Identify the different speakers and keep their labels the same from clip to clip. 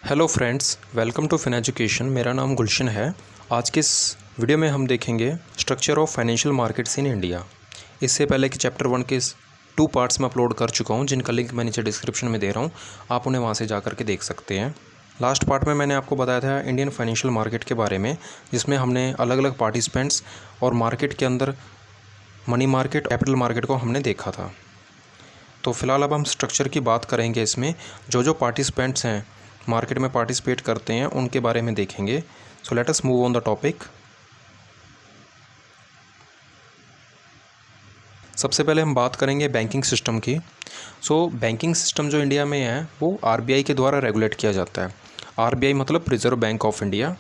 Speaker 1: Hello friends, welcome to fin education. मेरा नाम गुलशन है। आज के इस वीडियो में हम देखेंगे structure of financial markets in India. इससे पहले कि चैप्टर 1 के 2 पार्ट्स में अपलोड कर चुका हूं, जिनका लिंक मैं नीचे डिस्क्रिप्शन में दे रहा हूं। आप उन्हें वहां से जा कर के देख सकते हैं। लास्ट पार्ट में मैंने आपको बताया था इंडियन फाइनेंशियल मार्केट के बारे में, जिसमें हमने अलग अलग पार्टिसिपेंट्स और मार्केट के अंदर मनी मार्केट, कैपिटल मार्केट को हमने देखा था। तो फिलहाल अब हम स्ट्रक्चर की बात करेंगे। इसमें जो जो पार्टिसिपेंट्स हैं, मार्केट में पार्टिसिपेट करते हैं, उनके बारे में देखेंगे। So let us move on the topic. सबसे पहले हम बात करेंगे बैंकिंग सिस्टम की। बैंकिंग सिस्टम जो इंडिया में है वो आरबीआई के द्वारा रेगुलेट किया जाता है। आरबीआई मतलब reserve bank of India.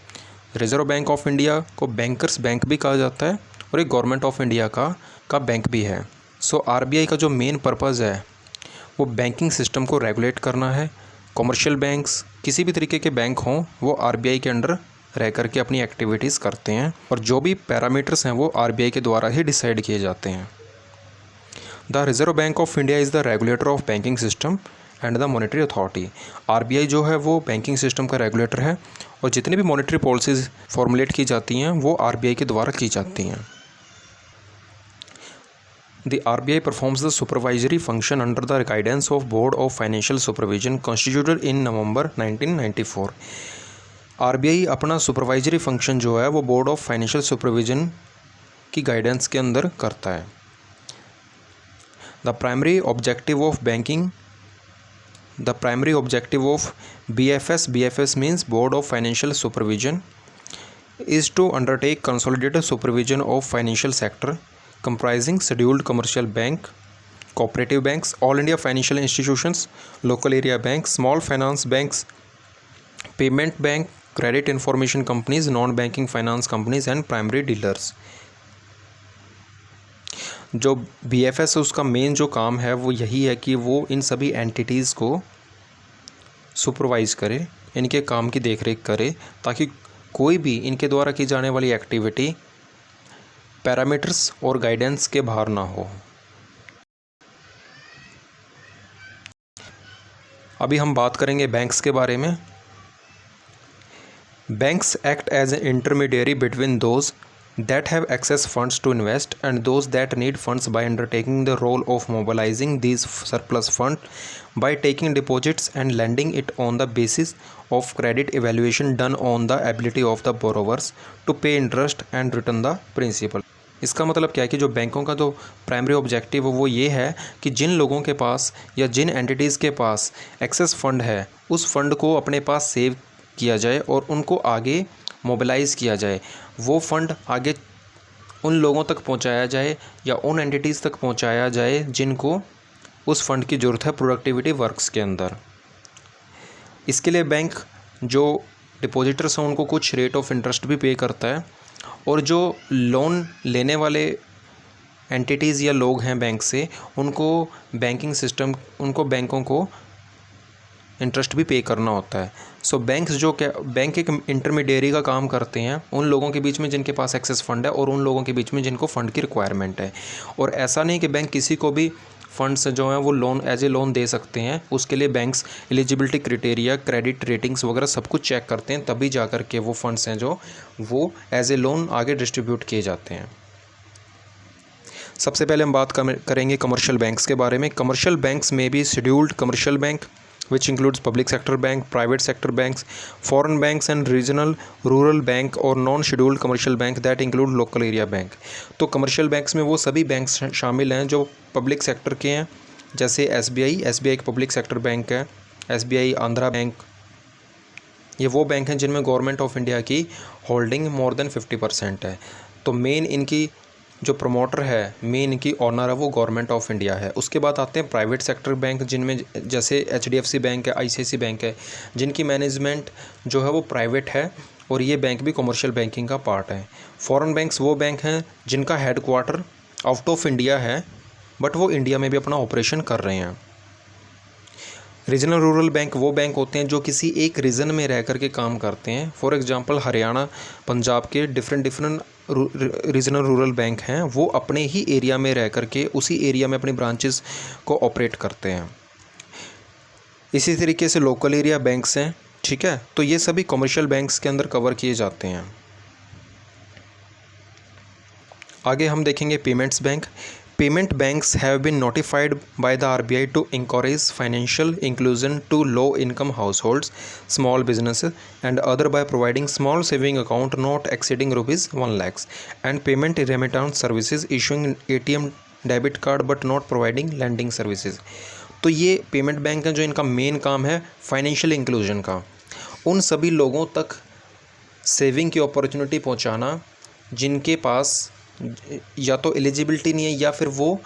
Speaker 1: Reserve bank of India को बैंकर्स बैंक भी कहा जाता है और एक गवर्नमेंट ऑफ इंडिया का बैंक भी है। आरबीआई का जो मेन पर्पज़ है वो बैंकिंग सिस्टम को रेगुलेट करना है। कमर्शियल बैंक्स, किसी भी तरीके के बैंक हों, वो आरबीआई के अंडर रह करके अपनी एक्टिविटीज़ करते हैं और जो भी पैरामीटर्स हैं वो आरबीआई के द्वारा ही डिसाइड किए जाते हैं। The reserve bank of India is the regulator of banking system and the monetary authority. RBI जो है वो बैंकिंग सिस्टम का रेगुलेटर है और जितनी भी मॉनेटरी पॉलिसीज़ फॉर्मुलेट की जाती हैं वो आरबीआई के द्वारा की जाती हैं। The RBI performs the supervisory function under the guidance of Board of Financial Supervision constituted in November 1994। RBI अपना सुपरवाइजरी फंक्शन जो है वो बोर्ड ऑफ फाइनेंशियल सुपरविजन की गाइडेंस के अंदर करता है। The primary objective of BFS means Board of Financial Supervision is to undertake consolidated supervision of financial sector comprising scheduled commercial bank, cooperative banks, all India financial institutions, local area banks, small finance banks, payment bank, credit information companies, non-banking finance companies and primary dealers। जो BFS है उसका main जो काम है वो यही है कि वो इन सभी एंटिटीज़ को सुपरवाइज़ करे, इनके काम की देखरेख करे, ताकि कोई भी इनके द्वारा की जाने वाली एक्टिविटी पैरामीटर्स और गाइडेंस के बाहर ना हो। अभी हम बात करेंगे बैंक्स के बारे में। Banks act as an intermediary between those that have excess funds to invest and those that need funds by undertaking the role of mobilising these surplus fund by taking deposits and lending it on the basis of credit evaluation done on the ability of the borrowers to pay interest and return the principal. इसका मतलब क्या है कि जो बैंकों का जो primary objective है वो ये है कि जिन लोगों के पास या जिन एंटिटीज़ के पास एक्सेस फंड है उस फंड को अपने पास सेव किया जाए और उनको आगे मोबिलाइज़ किया जाए। वो फंड आगे उन लोगों तक पहुंचाया जाए या उन एंटिटीज़ तक पहुंचाया जाए जिनको उस फंड की ज़रूरत है प्रोडक्टिविटी वर्क्स के अंदर। इसके लिए बैंक जो डिपॉजिटर्स हैं उनको कुछ रेट ऑफ इंटरेस्ट भी पे करता है और जो लोन लेने वाले एंटिटीज़ या लोग हैं बैंक से उनको बैंकों को इंटरेस्ट भी पे करना होता है। बैंक एक इंटरमीडियरी का काम करते हैं उन लोगों के बीच में जिनके पास एक्सेस फंड है और उन लोगों के बीच में जिनको फ़ंड की रिक्वायरमेंट है। और ऐसा नहीं कि बैंक किसी को भी फंड्स जो हैं वो लोन एज ए लोन दे सकते हैं। उसके लिए banks eligibility criteria, credit ratings वगैरह सब कुछ चेक करते हैं, तभी जा कर के वो फंड्स हैं जो वो एज ए लोन आगे डिस्ट्रीब्यूट किए जाते हैं। सबसे पहले हम बात करेंगे कमर्शियल बैंक्स के बारे में। कमर्शियल बैंक्स में भी scheduled commercial bank which includes public sector bank, private sector banks, foreign banks and regional rural bank और non-scheduled commercial bank that include local area bank। तो कमर्शियल बैंक्स में वो सभी बैंक्स शामिल हैं जो पब्लिक सेक्टर के हैं, जैसे एसबीआई एक पब्लिक सेक्टर बैंक है। एसबीआई, आंध्रा बैंक, ये वो बैंक हैं जिनमें गवर्नमेंट ऑफ इंडिया की होल्डिंग मोर देन 50% है। तो मेन इनकी जो प्रमोटर है, मेन इनकी ऑनर है, वो गवर्नमेंट ऑफ इंडिया है। उसके बाद आते हैं प्राइवेट सेक्टर बैंक, जिनमें जैसे एचडीएफसी बैंक है, आईसीआईसी बैंक है, जिनकी मैनेजमेंट जो है वो प्राइवेट है और ये बैंक भी कमर्शियल बैंकिंग का पार्ट है। फॉरेन बैंक्स वो बैंक हैं जिनका हेडक्वार्टर आउट ऑफ इंडिया है बट वो इंडिया में भी अपना ऑपरेशन कर रहे हैं। रीजनल रूरल बैंक वो बैंक होते हैं जो किसी एक रीजन में रह कर के काम करते हैं। फॉर एग्जांपल हरियाणा, पंजाब के डिफरेंट रीजनल रूरल बैंक हैं, वो अपने ही एरिया में रह कर के उसी एरिया में अपनी ब्रांचेस को ऑपरेट करते हैं। इसी तरीके से लोकल एरिया बैंक्स हैं ठीक है, तो ये सभी कमर्शियल बैंक्स के अंदर कवर किए जाते हैं। आगे हम देखेंगे payments bank. Payment banks have been notified by the RBI to encourage financial inclusion to low income households, small business and other by providing small saving account not exceeding ₹1 lakhs and payment remittance services, issuing ATM debit card but not providing lending services. तो ये payment bank है जो इनका main काम है financial inclusion का, उन सभी लोगों तक सेविंग की अपॉर्चुनिटी पहुंचाना जिनके पास या तो एलिजिबिलिटी नहीं है या फिर वो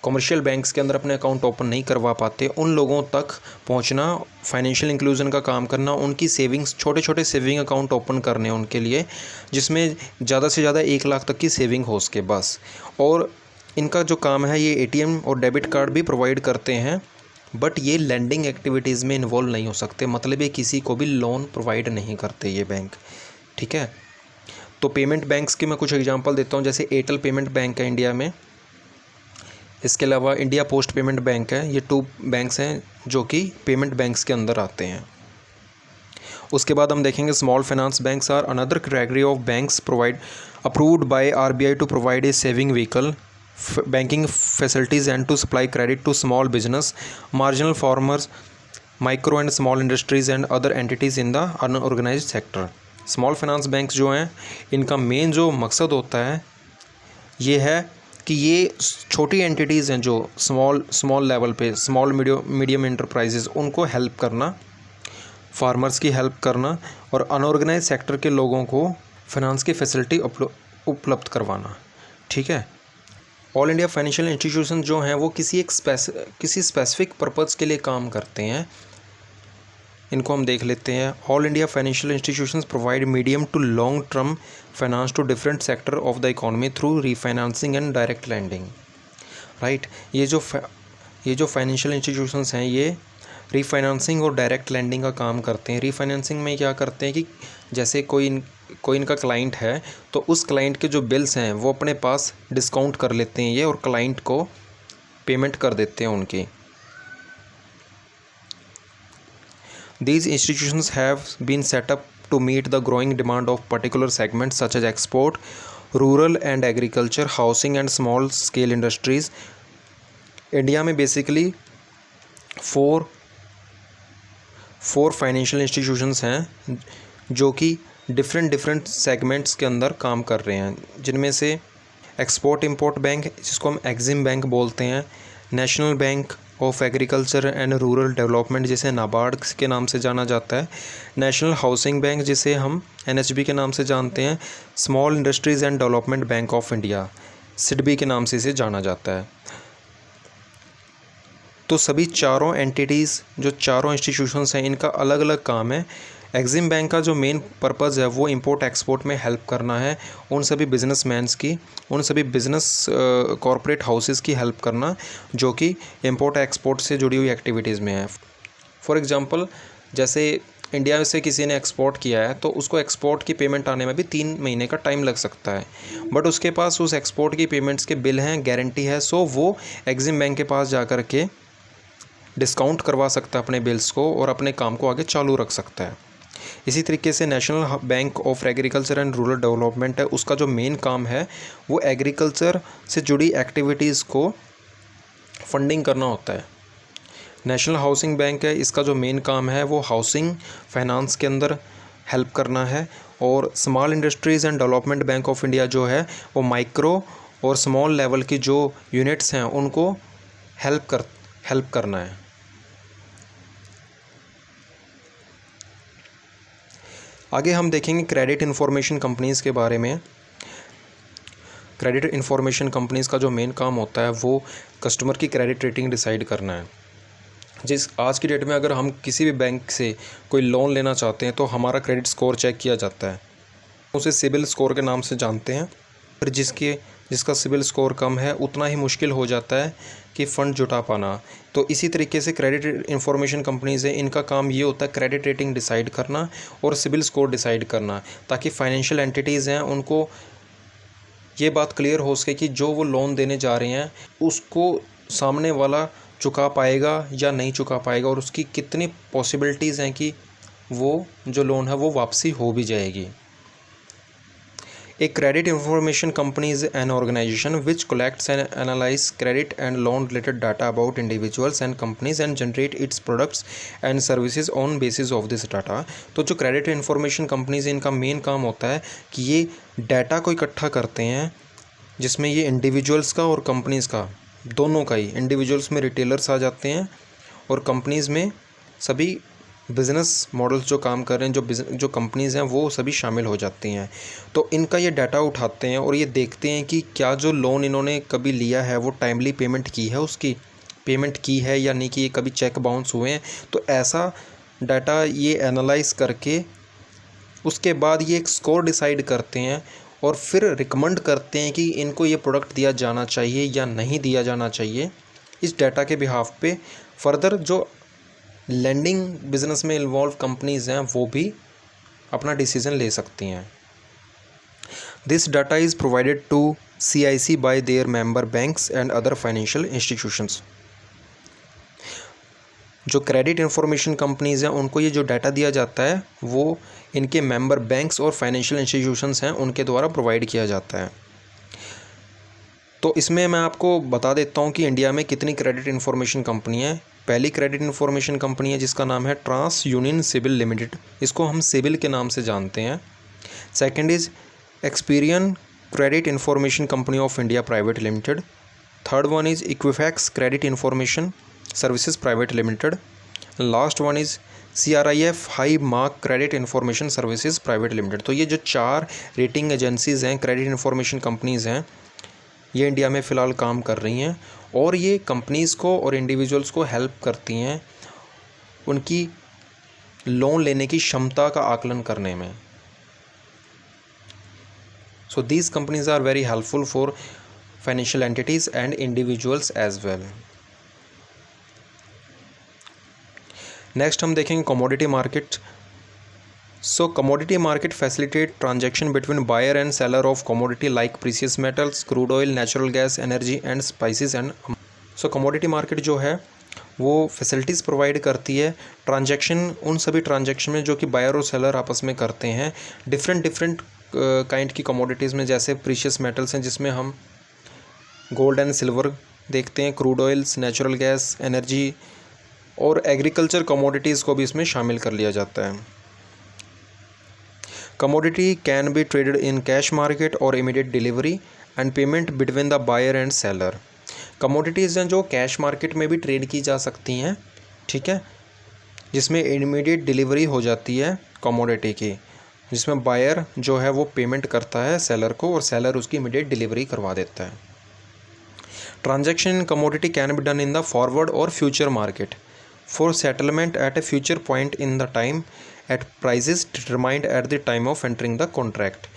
Speaker 1: कमर्शियल बैंक्स के अंदर अपने अकाउंट ओपन नहीं करवा पाते, उन लोगों तक पहुंचना, फाइनेंशियल इंक्लूजन का काम करना, उनकी सेविंग्स, छोटे छोटे सेविंग अकाउंट ओपन करने उनके लिए, जिसमें ज़्यादा से ज़्यादा 1 लाख तक की सेविंग हो सके बस। और इनका जो काम है ये ATM और डेबिट कार्ड भी प्रोवाइड करते हैं, बट ये लैंडिंग एक्टिविटीज़ में इन्वॉल्व नहीं हो सकते, मतलब ये किसी को भी लोन प्रोवाइड नहीं करते ये बैंक। ठीक है, तो पेमेंट बैंक्स के मैं कुछ एग्जांपल देता हूँ, जैसे एयरटेल पेमेंट बैंक है इंडिया में, इसके अलावा इंडिया पोस्ट पेमेंट बैंक है। ये 2 बैंक्स हैं जो कि पेमेंट बैंक्स के अंदर आते हैं। उसके बाद हम देखेंगे small finance banks are another category of banks provide approved by RBI to provide a saving vehicle banking facilities and to supply credit to small business, marginal farmers, micro and small industries and other entities in the unorganized sector। Small finance banks जो हैं इनका main जो मकसद होता है ये है कि ये छोटी एंटिटीज़ हैं जो स्मॉल लेवल पे, स्मॉल मीडियम इंटरप्राइजेज, उनको हेल्प करना, फार्मर्स की हेल्प करना और अनऑर्गेनाइज सेक्टर के लोगों को फाइनेंस की फैसिलिटी उपलब्ध करवाना। ठीक है, ऑल इंडिया फाइनेंशियल इंस्टीट्यूशन जो हैं वो किसी स्पेसिफिक पर्पज़ के लिए काम करते हैं। इनको हम देख लेते हैं। All India financial institutions provide medium to long term finance to different sector of the economy through refinancing and direct lending. Right, ये जो फाइनेंशियल इंस्टीट्यूशंस हैं ये रीफाइनेंसिंग और डायरेक्ट लैंडिंग का काम करते हैं। रीफाइनेंसिंग में क्या करते हैं कि जैसे कोई इनका क्लाइंट है तो उस क्लाइंट के जो बिल्स हैं वो अपने पास डिस्काउंट कर लेते हैं ये, और क्लाइंट को पेमेंट कर देते हैं उनकी। These institutions have been set up to meet the growing demand of particular segments such as export, rural and agriculture, housing and small scale industries। India में बेसिकली फोर फाइनेंशियल इंस्टीट्यूशंस हैं जो कि different segments के अंदर काम कर रहे हैं, जिनमें से एक्सपोर्ट इंपोर्ट बैंक जिसको हम एग्जिम बैंक बोलते हैं, national bank of agriculture and rural development जिसे नाबार्ड के नाम से जाना जाता है, नेशनल हाउसिंग बैंक जिसे हम NHB के नाम से जानते हैं, small industries and development bank of India SIDBI के नाम से इसे जाना जाता है। तो सभी चारों एंटिटीज़, जो चारों इंस्टीट्यूशंस हैं, इनका अलग अलग काम है। एग्जिम बैंक का जो मेन पर्पज़ है वो इंपोर्ट एक्सपोर्ट में हेल्प करना है, उन सभी बिजनेसमैन्स की, उन सभी बिजनेस कॉरपोरेट हाउसेस की हेल्प करना जो कि इंपोर्ट एक्सपोर्ट से जुड़ी हुई एक्टिविटीज़ में है। फॉर एग्जांपल, जैसे इंडिया से किसी ने एक्सपोर्ट किया है तो उसको एक्सपोर्ट की पेमेंट आने में भी 3 महीने का टाइम लग सकता है, बट उसके पास उस एक्सपोर्ट की पेमेंट्स के बिल हैं, गारंटी है, सो वो एग्जिम बैंक के पास जा कर के डिस्काउंट करवा सकता है अपने बिल्स को और अपने काम को आगे चालू रख सकता है। इसी तरीके से national bank of agriculture and rural development है, उसका जो मेन काम है वो एग्रीकल्चर से जुड़ी एक्टिविटीज़ को फंडिंग करना होता है। नेशनल हाउसिंग बैंक है, इसका जो मेन काम है वो हाउसिंग फाइनेंस के अंदर हेल्प करना है, और small industries and development bank of India जो है वो माइक्रो और स्मॉल लेवल की जो यूनिट्स हैं उनको हेल्प करना है। आगे हम देखेंगे क्रेडिट इन्फॉर्मेशन कंपनीज़ के बारे में। क्रेडिट इन्फॉर्मेशन कंपनीज़ का जो मेन काम होता है वो कस्टमर की क्रेडिट रेटिंग डिसाइड करना है। आज की डेट में अगर हम किसी भी बैंक से कोई लोन लेना चाहते हैं तो हमारा क्रेडिट स्कोर चेक किया जाता है, उसे सिबिल स्कोर के नाम से जानते हैं। फिर जिसका सिबिल स्कोर कम है उतना ही मुश्किल हो जाता है कि फ़ंड जुटा पाना। तो इसी तरीके से क्रेडिट इंफॉर्मेशन कंपनीज़ है, इनका काम ये होता है क्रेडिट रेटिंग डिसाइड करना और सिबिल स्कोर डिसाइड करना, ताकि फाइनेंशियल एंटिटीज़ हैं उनको ये बात क्लियर हो सके कि जो वो लोन देने जा रहे हैं उसको सामने वाला चुका पाएगा या नहीं चुका पाएगा, और उसकी कितनी पॉसिबिलिटीज़ हैं कि वो जो लोन है वो वापसी हो भी जाएगी। A credit information company is an organization which collects and analyzes credit and loan related data about individuals and companies and generate its products and services on basis of this data। तो जो credit information companies इनका main काम होता है कि ये data को इकट्ठा करते हैं, जिसमें ये इंडिविजुअल्स का और कंपनीज़ का दोनों का ही, इंडिविजुअल्स में रिटेलर्स आ जाते हैं और कंपनीज़ में सभी बिज़नेस मॉडल्स जो काम कर रहे हैं, जो कंपनीज़ हैं वो सभी शामिल हो जाती हैं। तो इनका ये डाटा उठाते हैं और ये देखते हैं कि क्या जो लोन इन्होंने कभी लिया है वो टाइमली पेमेंट की है, उसकी पेमेंट की है या नहीं की, कभी चेक बाउंस हुए हैं। तो ऐसा डाटा ये एनालाइज करके उसके बाद ये एक स्कोर डिसाइड करते हैं और फिर रिकमेंड करते हैं कि इनको ये प्रोडक्ट दिया जाना चाहिए या नहीं दिया जाना चाहिए। इस डाटा के बिहाफ पे फर्दर जो लैंडिंग बिजनेस में इन्वॉल्व कंपनीज हैं वो भी अपना डिसीजन ले सकती हैं। This data is provided to CIC by their member banks and other financial institutions. जो क्रेडिट इंफॉर्मेशन कंपनीज हैं उनको ये जो डाटा दिया जाता है वो इनके मेंबर बैंक्स और फाइनेंशियल इंस्टीट्यूशंस हैं उनके द्वारा प्रोवाइड किया जाता है। तो इसमें मैं आपको बता देता हूँ कि इंडिया में कितनी क्रेडिट इन्फॉर्मेशन कंपनी है। पहली क्रेडिट इन्फॉर्मेशन कंपनी है जिसका नाम है ट्रांस यूनियन सिविल लिमिटेड, इसको हम सिविल के नाम से जानते हैं। Second is Experian credit information company of India private limited. Third one is Equifax credit information services private limited. Last one is CRIF high mark credit information services private limited. तो ये जो 4 rating agencies हैं, credit information companies हैं, ये India में फ़िलहाल काम कर रही हैं और ये कंपनीज़ को और इंडिविजुअल्स को हेल्प करती हैं उनकी लोन लेने की क्षमता का आकलन करने में। So these companies are very helpful for financial entities and individuals as well. Next हम देखेंगे commodity market. So commodity market facilitate transaction between buyer and seller of commodity like precious metals, crude oil, natural gas, energy and spices and so commodity market जो है वो facilities provide करती है transaction, उन सभी transaction में जो कि बायर और सेलर आपस में करते हैं डिफरेंट काइंड की कमोडिटीज़ में। जैसे प्रीशियस मेटल्स हैं जिसमें हम गोल्ड एंड सिल्वर देखते हैं, crude oils, natural gas, energy और एग्रीकल्चर कमोडिटीज़ को भी इसमें शामिल कर लिया जाता है। Commodity can be traded in cash market or immediate delivery and payment between the buyer and seller। Commodities हैं जो कैश मार्केट में भी ट्रेड की जा सकती हैं, ठीक है, जिसमें इमीडिएट डिलीवरी हो जाती है कमोडिटी की, जिसमें बायर जो है वो पेमेंट करता है सेलर को और सेलर उसकी इमीडिएट डिलीवरी करवा देता है। Transaction in commodity can be done in the forward और future market for settlement at a future point in the time at prices determined at the time of entering the contract.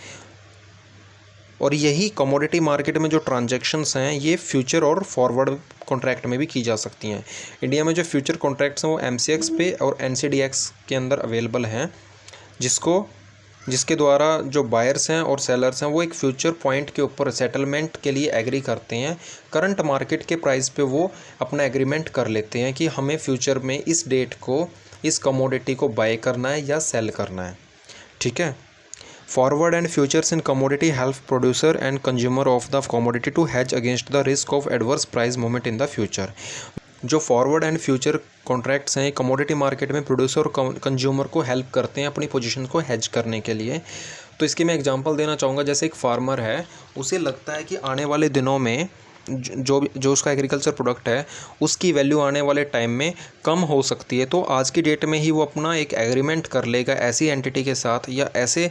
Speaker 1: और यही commodity market में जो transactions हैं ये future और forward contract में भी की जा सकती हैं। इंडिया में जो फ्यूचर कॉन्ट्रैक्ट्स हैं वो MCX पे और NCDX के अंदर अवेलेबल हैं, जिसके द्वारा जो बायर्स हैं और सेलर्स हैं वो एक फ्यूचर पॉइंट के ऊपर सेटलमेंट के लिए एग्री करते हैं। करंट मार्केट के प्राइस पे वो अपना एग्रीमेंट कर लेते हैं कि हमें फ्यूचर में इस डेट को इस कमोडिटी को बाय करना है या सेल करना है, ठीक है। Forward and futures in commodity help producer and consumer of the commodity to hedge against the risk of adverse price movement in the future. जो फॉरवर्ड एंड फ्यूचर कॉन्ट्रैक्ट्स हैं कमोडिटी मार्केट में producer और consumer को help करते हैं अपनी position को hedge करने के लिए। तो इसकी मैं एग्जांपल देना चाहूँगा। जैसे एक फार्मर है, उसे लगता है कि आने वाले दिनों में जो उसका एग्रीकल्चर प्रोडक्ट है उसकी वैल्यू आने वाले टाइम में कम हो सकती है, तो आज की डेट में ही वो अपना एक एग्रीमेंट कर लेगा ऐसी एंटिटी के साथ या ऐसे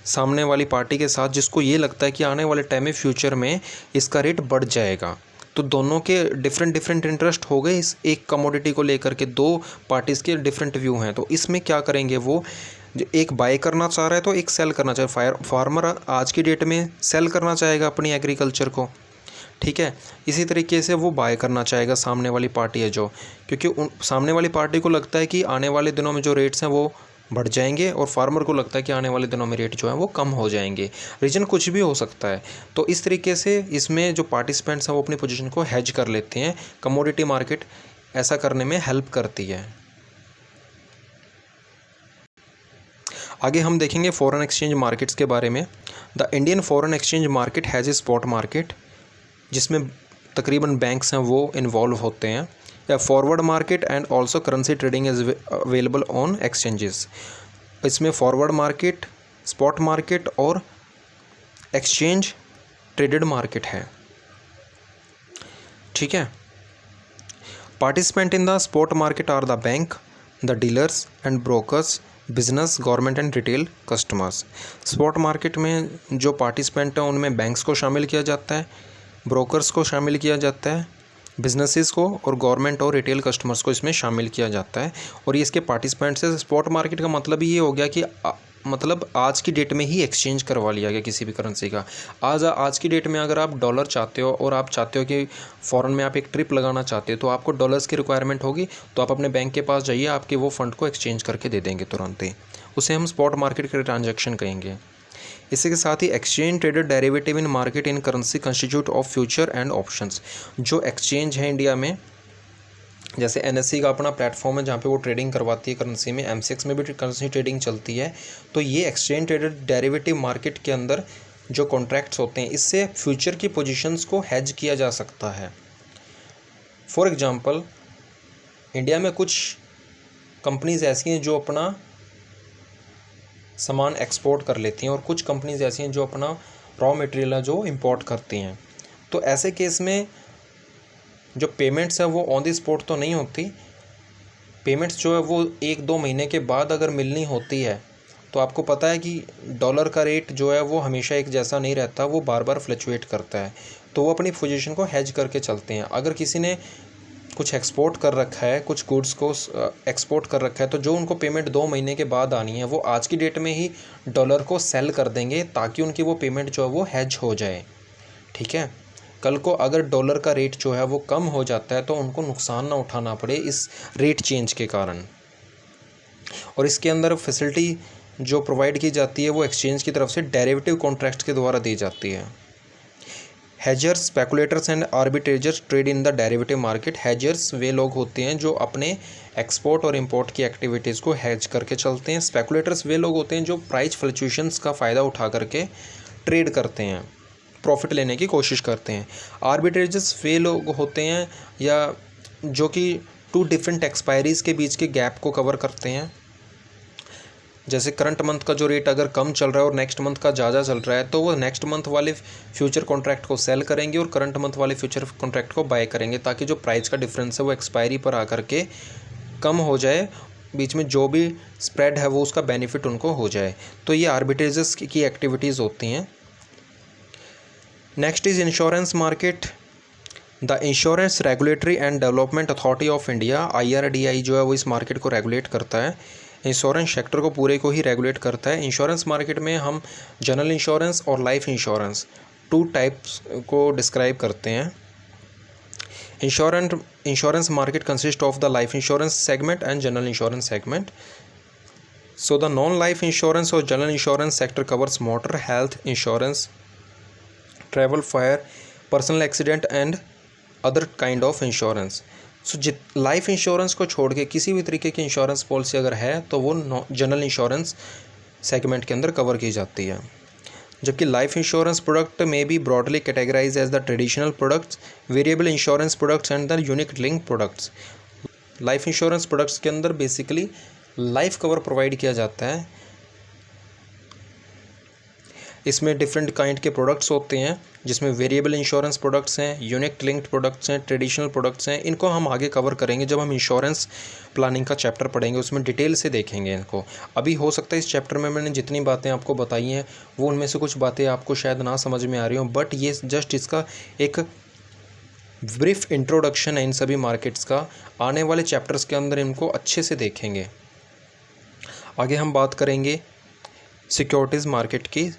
Speaker 1: सामने वाली पार्टी के साथ जिसको ये लगता है कि आने वाले टाइम में फ्यूचर में इसका रेट बढ़ जाएगा। तो दोनों के डिफरेंट इंटरेस्ट हो गए इस एक कमोडिटी को लेकर के, दो पार्टीज़ के डिफरेंट व्यू हैं। तो इसमें क्या करेंगे, वो जो एक बाय करना चाह रहा है तो एक सेल करना चाहे। फार्मर आज की डेट में सेल करना चाहेगा अपनी एग्रीकल्चर को, ठीक है। इसी तरीके से वो बाय करना चाहेगा सामने वाली पार्टी है जो, क्योंकि सामने वाली पार्टी को लगता है कि आने वाले दिनों में जो रेट्स हैं वो बढ़ जाएंगे और फार्मर को लगता है कि आने वाले दिनों में रेट जो है वो कम हो जाएंगे। रीज़न कुछ भी हो सकता है। तो इस तरीके से इसमें जो पार्टिसिपेंट्स हैं वो अपनी पोजीशन को हेज कर लेते हैं। कमोडिटी मार्केट ऐसा करने में हेल्प करती है। आगे हम देखेंगे फॉरेन एक्सचेंज मार्केट्स के बारे में। The Indian foreign exchange market has a spot market, जिसमें तकरीबन बैंक्स हैं वो इन्वॉल्व होते हैं, या forward market and also currency trading is available on exchanges. इसमें फॉरवर्ड मार्केट, स्पॉट मार्केट और एक्सचेंज ट्रेडेड मार्केट है। ठीक है। Participant in the spot market are the bank, the dealers and brokers, business, government and retail customers. Spot market में जो participant हैं उनमें banks को शामिल किया जाता है, ब्रोकर्स को शामिल किया जाता है, बिजनेसेस को और गवर्नमेंट और रिटेल कस्टमर्स को इसमें शामिल किया जाता है। और ये इसके पार्टिसिपेंट्स है। स्पॉट मार्केट का मतलब ये हो गया कि मतलब आज की डेट में ही एक्सचेंज करवा लिया गया किसी भी करेंसी का। आज की डेट में अगर आप डॉलर चाहते हो और आप चाहते हो कि फ़ॉरेन में आप एक ट्रिप लगाना चाहते हो, तो आपको डॉलर्स की रिक्वायरमेंट होगी, तो आप अपने बैंक के पास जाइए, आपके वो फ़ंड को एक्सचेंज करके दे देंगे तुरंत ही। उसे हम स्पॉट मार्केट के ट्रांजैक्शन कहेंगे। इसी के साथ ही exchange traded derivative in market in currency constitute of future and options. जो एक्सचेंज है इंडिया में, जैसे एनएससी का अपना प्लेटफॉर्म है जहाँ पे वो ट्रेडिंग करवाती है करेंसी में, एमसीएक्स में भी करेंसी ट्रेडिंग चलती है। तो ये एक्सचेंज ट्रेडेड डेरिवेटिव मार्केट के अंदर जो कॉन्ट्रैक्ट्स होते हैं, इससे फ्यूचर की पोजीशंस को हेज किया जा सकता है। फॉर एग्जांपल, इंडिया में कुछ कंपनीज ऐसी हैं जो अपना सामान एक्सपोर्ट कर लेती हैं और कुछ कंपनीज ऐसी हैं जो अपना रॉ मटेरियल है जो इंपोर्ट करती हैं। तो ऐसे केस में जो पेमेंट्स है वो ऑन द स्पॉट तो नहीं होती। पेमेंट्स जो है वो 1-2 महीने के बाद अगर मिलनी होती है, तो आपको पता है कि डॉलर का रेट जो है वो हमेशा एक जैसा नहीं रहता, वो बार बार फ्लक्चुएट करता है। तो वो अपनी पोजीशन को हेज करके चलते हैं। अगर किसी ने कुछ एक्सपोर्ट कर रखा है, कुछ गुड्स को एक्सपोर्ट कर रखा है, तो जो उनको पेमेंट 2 महीने के बाद आनी है, वो आज की डेट में ही डॉलर को सेल कर देंगे ताकि उनकी वो पेमेंट जो है वो हेज हो जाए। ठीक है। कल को अगर डॉलर का रेट जो है वो कम हो जाता है तो उनको नुकसान ना उठाना पड़े इस रेट चेंज के कारण। और इसके अंदर फैसिलिटी जो प्रोवाइड की जाती है वो एक्सचेंज की तरफ से डेरिवेटिव कॉन्ट्रैक्ट्स के द्वारा दी जाती है। Hedgers, speculators and arbitrageurs trade in the derivative market. Hedgers वे लोग होते हैं जो अपने एक्सपोर्ट और इंपोर्ट की एक्टिविटीज़ को हेज करके चलते हैं। स्पेकुलेटर्स वे लोग होते हैं जो प्राइस फ्लक्चुएशंस का फ़ायदा उठा करके ट्रेड करते हैं, प्रॉफिट लेने की कोशिश करते हैं। आर्बिट्रेजर्स वे लोग होते हैं या जो कि 2 डिफरेंट एक्सपायरीज़ के बीच के गैप को कवर करते हैं। जैसे करंट मंथ का जो रेट अगर कम चल रहा है और नेक्स्ट मंथ का ज़्यादा चल रहा है, तो वो नेक्स्ट मंथ वाले फ्यूचर कॉन्ट्रैक्ट को सेल करेंगे और करंट मंथ वाले फ्यूचर कॉन्ट्रैक्ट को बाय करेंगे, ताकि जो प्राइस का डिफरेंस है वो एक्सपायरी पर आकर के कम हो जाए, बीच में जो भी स्प्रेड है वो उसका बेनिफिट उनको हो जाए। तो ये आर्बिट्रेजर्स की एक्टिविटीज़ होती हैं। Next is insurance market. The insurance regulatory and development authority of India, IRDAI जो है वो इस मार्केट को रेगुलेट करता है। इंश्योरेंस सेक्टर को पूरे को ही रेगुलेट करता है। इंश्योरेंस मार्केट में हम जनरल इंश्योरेंस और लाइफ इंश्योरेंस 2 टाइप्स को डिस्क्राइब करते हैं। Insurance market consist of the life insurance segment and general insurance segment. So the non life insurance और general insurance sector covers motor, health insurance, travel, fire, personal accident and other kind of insurance. So life insurance को छोड़ के किसी भी तरीके की insurance policy अगर है तो वो जनरल इंश्योरेंस सेगमेंट के अंदर कवर की जाती है। जबकि लाइफ इंश्योरेंस प्रोडक्ट में be broadly categorise as the traditional products, variable insurance products and the unique link products. Life insurance products के अंदर बेसिकली लाइफ कवर प्रोवाइड किया जाता है। इसमें डिफरेंट काइंड के प्रोडक्ट्स होते हैं, जिसमें वेरिएबल इंश्योरेंस प्रोडक्ट्स हैं, यूनिक लिंक्ड प्रोडक्ट्स हैं, ट्रेडिशनल प्रोडक्ट्स हैं। इनको हम आगे कवर करेंगे जब हम इंश्योरेंस प्लानिंग का चैप्टर पढ़ेंगे, उसमें डिटेल से देखेंगे इनको। अभी हो सकता है इस चैप्टर में मैंने जितनी बातें आपको बताई हैं वो उनमें से कुछ बातें आपको शायद ना समझ में आ रही हों, बट ये जस्ट इसका एक ब्रीफ इंट्रोडक्शन है इन सभी मार्केट्स का। आने वाले चैप्टर्स के अंदर इनको अच्छे से देखेंगे। आगे हम बात करेंगे सिक्योरिटीज़ मार्केट की।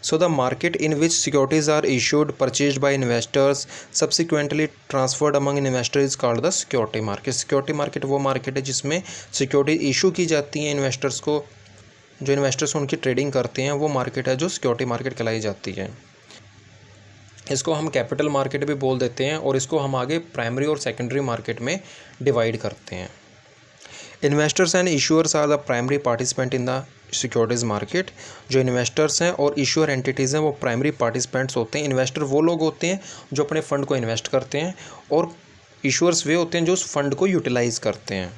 Speaker 1: So the market in which securities are issued, purchased by investors, subsequently transferred among investors is called the security market. Security market वो मार्केट है जिसमें सिक्योरिटी इशू की जाती हैं इन्वेस्टर्स को, जो इन्वेस्टर्स उनकी ट्रेडिंग करते हैं, वो मार्केट है जो सिक्योरिटी मार्केट कहलाई जाती है। इसको हम कैपिटल मार्केट भी बोल देते हैं और इसको हम आगे प्राइमरी और सेकेंडरी मार्केट में डिवाइड करते हैं। Investors and issuers are the primary participant in the securities market. जो इन्वेस्टर्स हैं और इश्यूअर एंटिटीज़ हैं वो प्राइमरी पार्टिसिपेंट्स होते हैं। इन्वेस्टर वो लोग होते हैं जो अपने फ़ंड को इन्वेस्ट करते हैं, और इश्यूअर्स वे होते हैं जो उस फंड को यूटिलाइज़ करते हैं।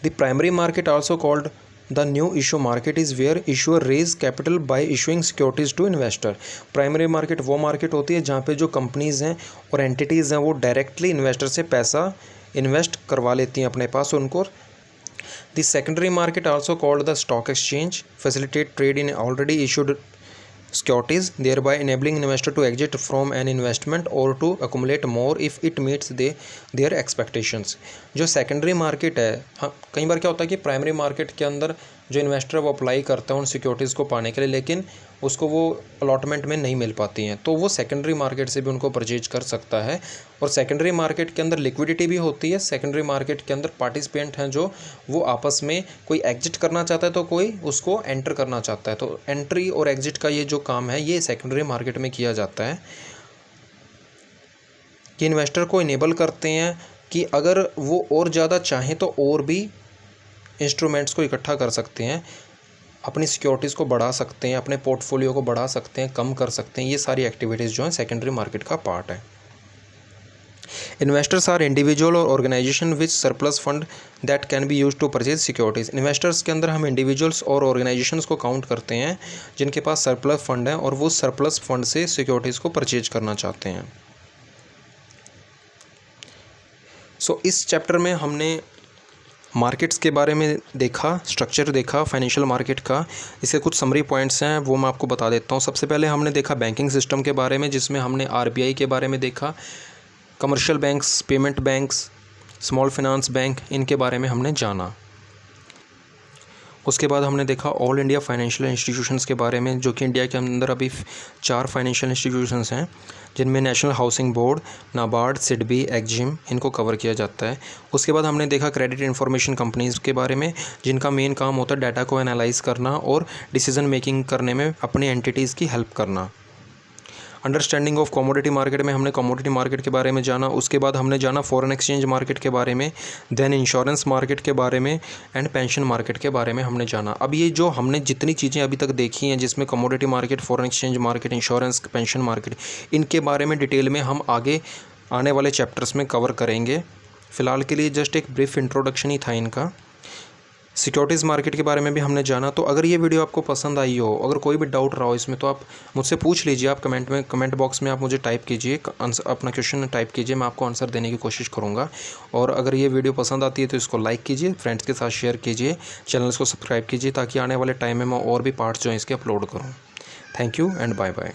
Speaker 1: The primary market also called the new issue market is where issuer raise capital by issuing securities to investor. Primary market वो मार्केट होती है जहाँ पे जो कंपनीज़ हैं और एंटिटीज़ हैं वो डायरेक्टली इन्वेस्टर से पैसा इन्वेस्ट करवा लेती हैं अपने पास उनको। The secondary market also called the stock exchange facilitate trade in already issued securities, thereby enabling investor to exit from an investment or to accumulate more if it meets their expectations। जो secondary market है, हाँ कई बार क्या होता है कि primary market के अंदर जो इन्वेस्टर है वो अप्लाई करता है उन सिक्योरिटीज़ को पाने के लिए, लेकिन उसको वो अलॉटमेंट में नहीं मिल पाती हैं, तो वो सेकेंडरी मार्केट से भी उनको परचेज कर सकता है। और सेकेंडरी मार्केट के अंदर लिक्विडिटी भी होती है। सेकेंडरी मार्केट के अंदर पार्टिसिपेंट हैं जो वो आपस में कोई एग्जिट करना चाहता है तो कोई उसको एंटर करना चाहता है, तो एंट्री और एग्जिट का ये जो काम है ये सेकेंडरी मार्केट में किया जाता है। कि इन्वेस्टर को इनेबल करते हैं कि अगर वो और ज़्यादा चाहें तो और भी इंस्ट्रूमेंट्स को इकट्ठा कर सकते हैं, अपनी सिक्योरिटीज़ को बढ़ा सकते हैं, अपने पोर्टफोलियो को बढ़ा सकते हैं, कम कर सकते हैं। ये सारी एक्टिविटीज़ जो हैं सेकेंडरी मार्केट का पार्ट है। इन्वेस्टर्स आर इंडिविजुअल और organisation which surplus fund that can be use to purchase securities. Investors के अंदर हम इंडिविजुअल्स और ऑर्गेनाइजेशंस को काउंट करते हैं जिनके पास सरप्लस फंड है और वो सरप्लस फंड से सिक्योरिटीज़ को परचेज करना चाहते हैं। इस चैप्टर में हमने मार्केट्स के बारे में देखा, स्ट्रक्चर देखा फाइनेंशियल मार्केट का। इसके कुछ समरी पॉइंट्स हैं वो मैं आपको बता देता हूँ। सबसे पहले हमने देखा बैंकिंग सिस्टम के बारे में, जिसमें हमने RBI के बारे में देखा, commercial banks, payment banks, small finance bank, इनके बारे में हमने जाना। उसके बाद हमने देखा ऑल इंडिया फाइनेंशियल इंस्टीट्यूशंस के बारे में, जो कि इंडिया के अंदर अभी 4 फाइनेंशियल इंस्टीट्यूशंस हैं, जिनमें national housing board, NABARD, SIDBI, EXIM, इनको कवर किया जाता है। उसके बाद हमने देखा क्रेडिट इंफॉर्मेशन कंपनीज़ के बारे में, जिनका मेन काम होता है डाटा को एनालाइज करना और डिसीजन मेकिंग करने में अपनी एंटिटीज़ की हेल्प करना। अंडरस्टैंडिंग ऑफ कमोडिटी मार्केट में हमने कमोडिटी मार्केट के बारे में जाना। उसके बाद हमने जाना फॉरेन एक्सचेंज मार्केट के बारे में, देन इंश्योरेंस मार्केट के बारे में एंड पेंशन मार्केट के बारे में हमने जाना। अब ये जो हमने जितनी चीज़ें अभी तक देखी हैं, जिसमें commodity market, foreign exchange market, insurance, pension market, इनके बारे में डिटेल में हम आगे आने वाले चैप्टर्स में कवर करेंगे। फ़िलहाल के लिए जस्ट एक ब्रीफ इंट्रोडक्शन ही था इनका। सिक्योरिटीज़ मार्केट के बारे में भी हमने जाना। तो अगर ये वीडियो आपको पसंद आई हो, अगर कोई भी डाउट रहा हो इसमें, तो आप मुझसे पूछ लीजिए। आप कमेंट बॉक्स में आप मुझे टाइप कीजिए, अपना क्वेश्चन टाइप कीजिए, मैं आपको आंसर देने की कोशिश करूँगा। और अगर ये वीडियो पसंद आती है तो इसको लाइक कीजिए, फ्रेंड्स के साथ शेयर कीजिए, चैनल्स को सब्सक्राइब कीजिए, ताकि आने वाले टाइम में मैं और भी पार्ट्स जो हैं इसके अपलोड करूँ। Thank you and bye bye.